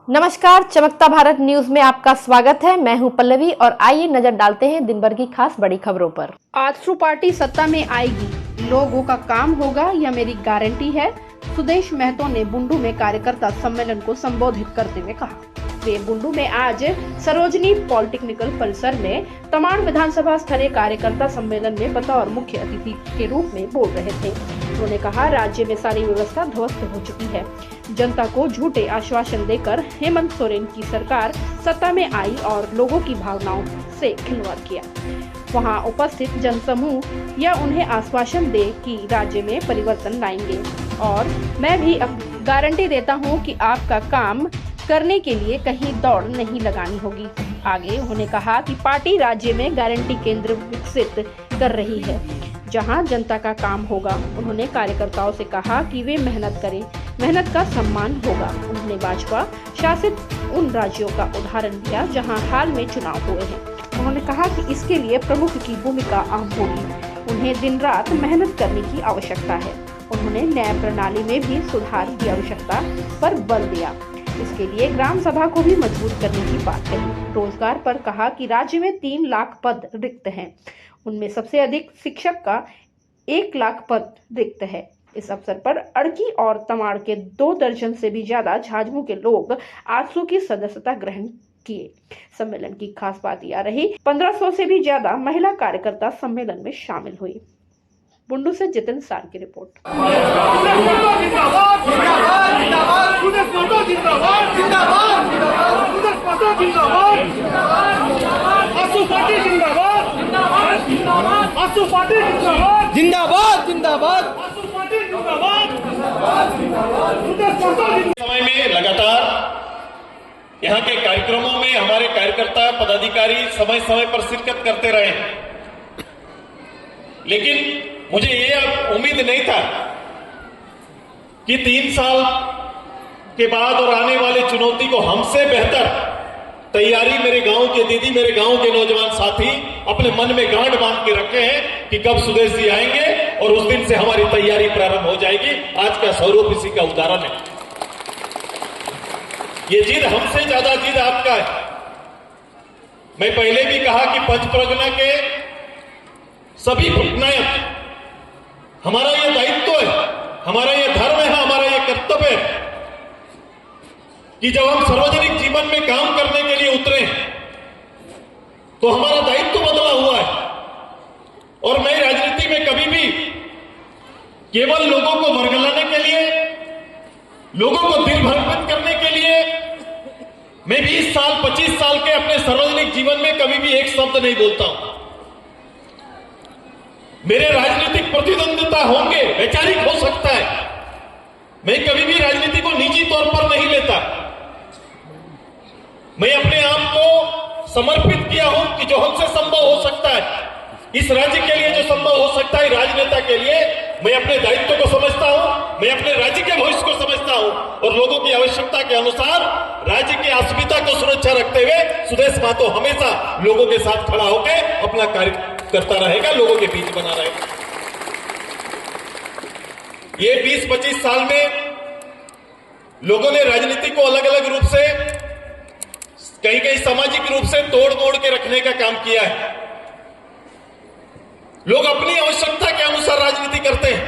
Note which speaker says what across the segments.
Speaker 1: नमस्कार, चमकता भारत न्यूज में आपका स्वागत है। मैं हूं पल्लवी और आइए नजर डालते हैं दिन भर की खास बड़ी खबरों पर।
Speaker 2: आजसू पार्टी सत्ता में आएगी, लोगों का काम होगा, यह मेरी गारंटी है। सुदेश महतो ने बुंडू में कार्यकर्ता सम्मेलन को संबोधित करते हुए कहा। वे बुंडू में आज सरोजनी पॉलिटेक्निकल परिसर में तमाड़ विधानसभा स्तरीय कार्यकर्ता सम्मेलन में बतौर मुख्य अतिथि के रूप में बोल रहे थे। उन्होंने कहा, राज्य में सारी व्यवस्था ध्वस्त हो चुकी है। जनता को झूठे आश्वासन देकर हेमंत सोरेन की सरकार सत्ता में आई और लोगों की भावनाओं से खिलवाड़ किया। वहां उपस्थित जनसमूह यह उन्हें आश्वासन दे कि राज्य में परिवर्तन लाएंगे और मैं भी गारंटी देता हूं कि आपका काम करने के लिए कहीं दौड़ नहीं लगानी होगी। आगे उन्होंने कहा कि पार्टी राज्य में गारंटी केंद्र विकसित कर रही है जहां जनता का काम होगा। उन्होंने कार्यकर्ताओं से कहा कि वे मेहनत करें, मेहनत का सम्मान होगा। उन्होंने भाजपा शासित उन राज्यों का उदाहरण दिया जहां हाल में चुनाव हुए हैं। उन्होंने कहा कि इसके लिए प्रमुख की भूमिका अहम होगी। उन्हें दिन रात मेहनत करने की आवश्यकता है। उन्होंने न्याय प्रणाली में भी सुधार की आवश्यकता पर बल दिया। इसके लिए ग्राम सभा को भी मजबूत करने की बात कही। रोजगार पर कहा कि राज्य में 3 लाख पद रिक्त हैं, उनमें सबसे अधिक शिक्षक का 1 लाख पद रिक्त है। इस अवसर पर अड़की और तमाड़ के 2 दर्जन से भी ज्यादा झाझमू के लोग आजसू की सदस्यता ग्रहण किए। सम्मेलन की खास बात यह रही, 1500 से भी ज्यादा महिला कार्यकर्ता सम्मेलन में शामिल हुई। बुंडू से जितिन सार की रिपोर्ट।
Speaker 3: जिंदाबाद जिंदाबाद।
Speaker 4: समय में लगातार यहाँ के कार्यक्रमों में हमारे कार्यकर्ता पदाधिकारी समय समय पर शिरकत करते रहे, लेकिन मुझे ये उम्मीद नहीं था कि 3 साल के बाद और आने वाले चुनौती को हमसे बेहतर तैयारी मेरे गांव के दीदी, मेरे गांव के नौजवान साथी अपने मन में गांठ बांध के रखे हैं कि कब सुदेश जी आएंगे और उस दिन से हमारी तैयारी प्रारंभ हो जाएगी। आज का स्वरूप इसी का उदाहरण है। ये जिद हमसे ज्यादा जिद आपका है। मैं पहले भी कहा कि पंच प्रजना के सभी नायक, हमारा यह दायित्व है, हमारा यह धर्म है, हमारा यह कर्तव्य है कि जब हम सार्वजनिक जीवन में काम करने के लिए उतरे तो हमारा दायित्व बदला हुआ है। और मैं राजनीति में कभी भी केवल लोगों को वर्गलाने के लिए, लोगों को दिल भ्रमित करने के लिए मैं 20 साल 25 साल के अपने सार्वजनिक जीवन में कभी भी एक शब्द नहीं बोलता हूं। मेरे राजनीतिक प्रतिद्वंदिता होंगे, वैचारिक हो सकता है, मैं कभी भी राजनीति को निजी तौर पर नहीं लेता। मैं अपने आप को समर्पित किया हूं कि जो हमसे संभव हो सकता है, इस राज्य के लिए जो संभव हो सकता है, राजनेता के लिए मैं अपने दायित्व को समझता हूं, मैं अपने राज्य के भविष्य को समझता हूं और लोगों की आवश्यकता के अनुसार राज्य की अस्मिता को सुरक्षा रखते हुए सुदेश महतो हमेशा लोगों के साथ खड़ा होकर अपना कार्य करता रहेगा, लोगों के बीच बना रहेगा। ये 20-25 साल में लोगों ने राजनीति को अलग अलग रूप से, कहीं कहीं सामाजिक रूप से तोड़ मोड़ के रखने का काम किया है। लोग अपनी आवश्यकता के अनुसार राजनीति करते हैं।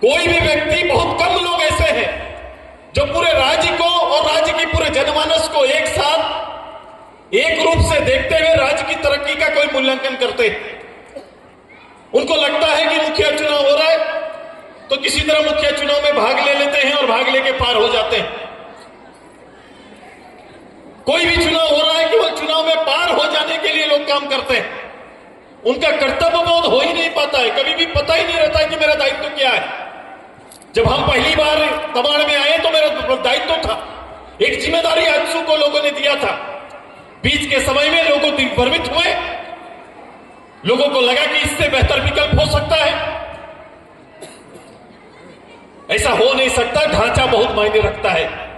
Speaker 4: कोई भी व्यक्ति, बहुत कम लोग ऐसे हैं जो पूरे राज्य को और राज्य की पूरे जनमानस को एक साथ एक रूप से देखते हुए राज्य की तरक्की का कोई मूल्यांकन करते हैं। उनको लगता है कि मुखिया चुनाव हो रहा है तो किसी तरह मुखिया चुनाव में भाग ले लेते हैं और भाग लेके पार हो जाते हैं। कोई भी चुनाव हो रहा है, केवल चुनाव में पार हो जाने के लिए लोग काम करते हैं। उनका कर्तव्य बोध हो ही नहीं पाता है, कभी भी पता ही नहीं रहता है कि मेरा दायित्व क्या है। जब हम पहली बार तमाड़ में आए तो मेरा दायित्व था, एक जिम्मेदारी आजसू को लोगों ने दिया था। बीच के समय में लोगों दिग्भ्रमित हुए, लोगों को लगा कि इससे बेहतर विकल्प हो सकता है। ऐसा हो नहीं सकता, ढांचा बहुत मायने रखता है।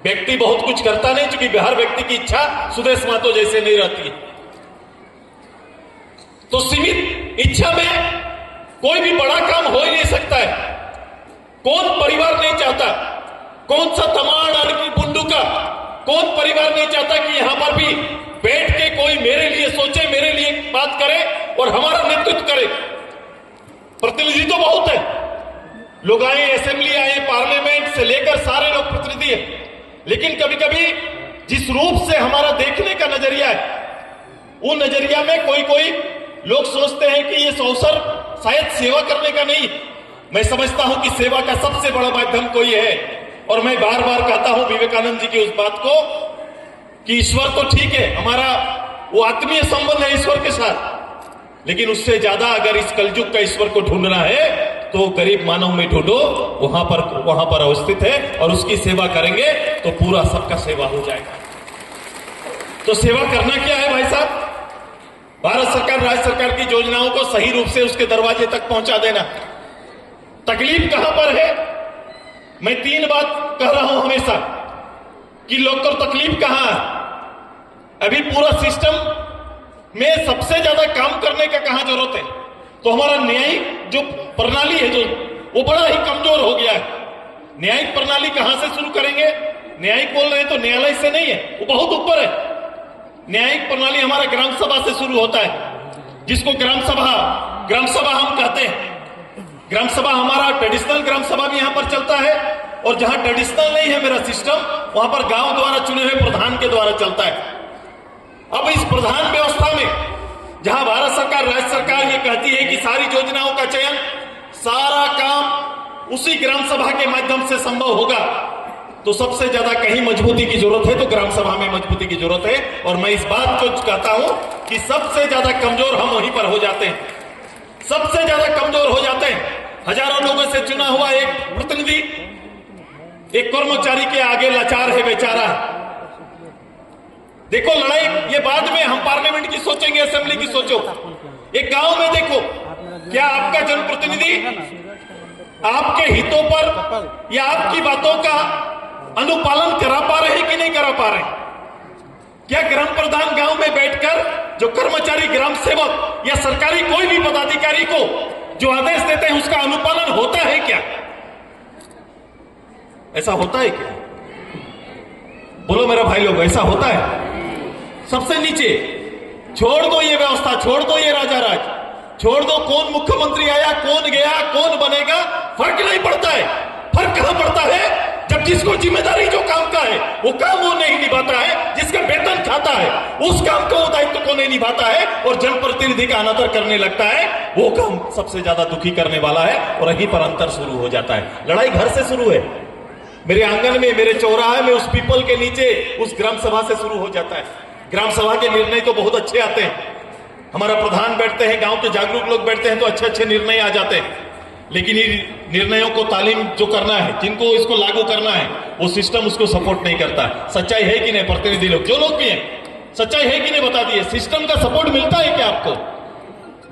Speaker 4: व्यक्ति बहुत कुछ करता नहीं, क्योंकि हर व्यक्ति की इच्छा सुदेश महतो जैसे नहीं रहती है। तो सीमित इच्छा में कोई भी बड़ा काम हो ही नहीं सकता है। कौन परिवार नहीं चाहता, कौन सा तमाड़ अड़की बुंडू का कौन परिवार नहीं चाहता कि यहां पर भी बैठ के कोई मेरे लिए सोचे, मेरे लिए बात करे और हमारा नेतृत्व करे। प्रतिनिधि तो बहुत है, लोग आए, असेंबली आए, पार्लियामेंट से लेकर सारे लोग प्रतिनिधि है, लेकिन कभी कभी जिस रूप से हमारा देखने का नजरिया है, वो नजरिया में कोई लोग सोचते हैं कि ये अवसर शायद सेवा करने का नहीं। मैं समझता हूं कि सेवा का सबसे बड़ा माध्यम कोई है, और मैं बार बार कहता हूं विवेकानंद जी की उस बात को कि ईश्वर तो ठीक है, हमारा वो आत्मीय संबंध है ईश्वर के साथ, लेकिन उससे ज्यादा अगर इस कलयुग का ईश्वर को ढूंढना है तो गरीब मानव में ढूंढो, वहां पर अवस्थित है, और उसकी सेवा करेंगे तो पूरा सबका सेवा हो जाएगा। तो सेवा करना क्या है भाई साहब? भारत सरकार, राज्य सरकार की योजनाओं को सही रूप से उसके दरवाजे तक पहुंचा देना। तकलीफ कहां पर है? मैं 3 बात कह रहा हूं हमेशा कि लोग को तकलीफ कहां है। अभी पूरा सिस्टम में सबसे ज्यादा काम करने का कहां जरूरत है, तो हमारा न्यायिक जो प्रणाली है जो वो बड़ा ही कमजोर हो गया है। न्यायिक प्रणाली कहां से शुरू करेंगे? न्यायिक बोल रहे हैं तो न्यायालय से नहीं है, वो बहुत ऊपर है। न्यायिक प्रणाली हमारा ग्राम सभा से शुरू होता है, जिसको ग्राम सभा हम कहते हैं। ग्राम सभा हमारा ट्रेडिशनल ग्राम सभा भी यहां पर चलता है, और जहां ट्रेडिशनल नहीं है मेरा सिस्टम, वहां पर गांव द्वारा चुने हुए प्रधान के द्वारा चलता है। अब इस प्रधान व्यवस्था में जहां भारत सरकार, राज्य सरकार ये कहती है कि सारी योजनाओं का चयन, सारा काम उसी ग्राम सभा के माध्यम से संभव होगा, तो सबसे ज्यादा कहीं मजबूती की जरूरत है तो ग्राम सभा में मजबूती की जरूरत है। और मैं इस बात को कहता हूं कि सबसे ज्यादा कमजोर हम वहीं पर हो जाते हैं, सबसे ज्यादा कमजोर हो जाते हैं। हजारों लोगों से चुना हुआ एक प्रतिनिधि, एक कर्मचारी के आगे लाचार है, बेचारा। देखो लड़ाई ये बाद में हम पार्लियामेंट की सोचेंगे, असेंबली की सोचो। एक गांव में देखो, क्या आपका जनप्रतिनिधि आपके हितों पर या आपकी बातों का अनुपालन करा पा रहे कि नहीं करा पा रहे? क्या ग्राम प्रधान गांव में बैठकर जो कर्मचारी, ग्राम सेवक या सरकारी कोई भी पदाधिकारी को जो आदेश देते हैं उसका अनुपालन होता है क्या? ऐसा होता है क्या? बोलो मेरा भाई लोग, ऐसा होता है? सबसे नीचे छोड़ दो ये व्यवस्था, छोड़ दो ये राजा राज, छोड़ दो कौन मुख्यमंत्री आया, कौन गया, कौन बनेगा, फर्क नहीं पड़ता है। फर्क कहां पड़ता है? जब जिसको जिम्मेदारी जो काम का है वो काम वो नहीं निभाता है, जिसका वेतन खाता है उस काम को, दायित्व को नहीं निभाता है, और जनप्रतिनिधि का अनादर करने लगता है, वो काम सबसे ज्यादा दुखी करने वाला है। और यहीं पर अंतर शुरू हो जाता है। लड़ाई घर से शुरू है, मेरे आंगन में, मेरे चौराहे में, उस पीपल के नीचे, उस ग्राम सभा से शुरू हो जाता है। ग्राम सभा के निर्णय तो बहुत अच्छे आते हैं, हमारा प्रधान बैठते हैं, गांव के जागरूक लोग बैठते हैं तो अच्छे अच्छे निर्णय आ जाते हैं, लेकिन ये निर्णयों को तालीम जो करना है, जिनको इसको लागू करना है, वो सिस्टम उसको सपोर्ट नहीं करता। सच्चाई है कि नहीं? प्रतिनिधि लोग, जो लोग भी हैं, सच्चाई है कि नहीं बता दिए? सिस्टम का सपोर्ट मिलता है क्या आपको?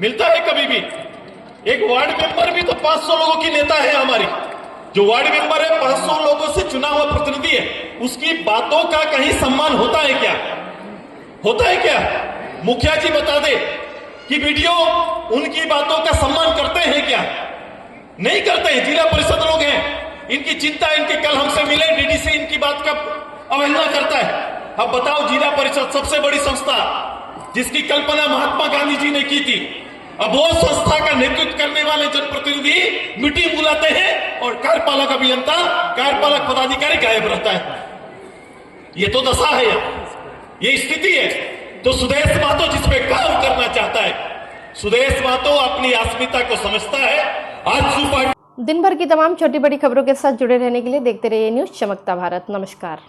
Speaker 4: मिलता है कभी भी? एक वार्ड मेंबर भी तो 500 लोगों की नेता है हमारी, जो वार्ड मेंबर है 500 लोगों से चुना हुआ प्रतिनिधि है, उसकी बातों का कहीं सम्मान होता है क्या? होता है क्या? मुखिया जी बता दे कि वीडियो उनकी बातों का सम्मान करते हैं क्या? नहीं करते हैं। जिला परिषद लोग हैं, इनकी चिंता, इनके कल हमसे मिले, डीडीसी इनकी बात का अवहेलना करता है। अब बताओ, जिला परिषद सबसे बड़ी संस्था जिसकी कल्पना महात्मा गांधी जी ने की थी, अब वो संस्था का नेतृत्व करने वाले जनप्रतिनिधि मीटिंग बुलाते हैं और कार्यपालक अभियंता, कार्यपालक पदाधिकारी गायब रहता है। ये तो दशा है, ये स्थिति है। तो सुदेश महतो जिस पे काम करना चाहता है, सुदेश महतो अपनी अस्मिता को समझता है। आज सुपर
Speaker 1: दिन भर की तमाम छोटी बड़ी खबरों के साथ जुड़े रहने के लिए देखते रहिए न्यूज चमकता भारत। नमस्कार।